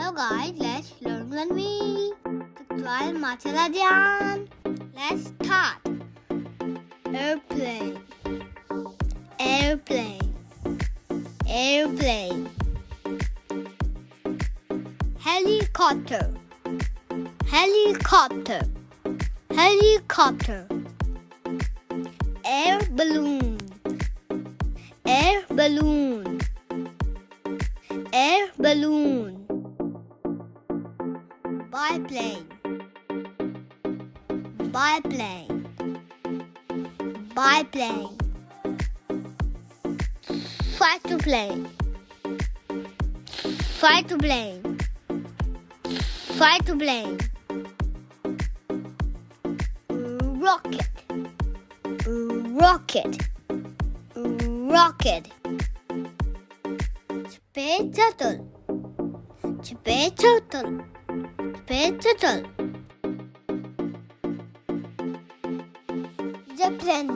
Hello guys, let's learn with me. Tutorial Mashallah Dayyan. Let's start. Airplane, airplane, airplane. Helicopter, helicopter, helicopter. Air balloon, air balloon, air balloon. Biplane, biplane, biplane. Fighter plane, fighter plane, fighter plane. Rocket, rocket, rocket. Space shuttle, space shuttle, space shuttle. Zeppelin,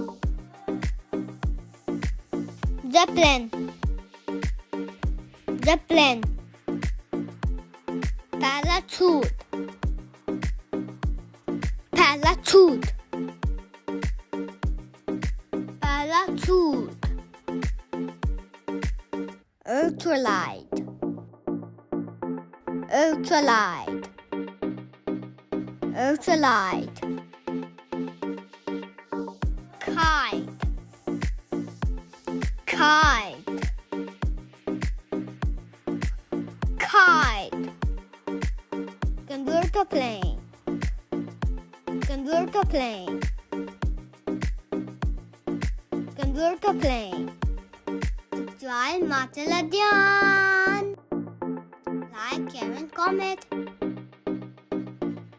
zeppelin, zeppelin. Parachute, parachute, parachute. Ultralight, ultralight, ultralight. Kite, kite, kite. Converter plane, converter plane, converter plane. Subscribe Mashallah Dayyan. Like, share and comment.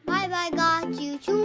Bye bye guys. See you soon.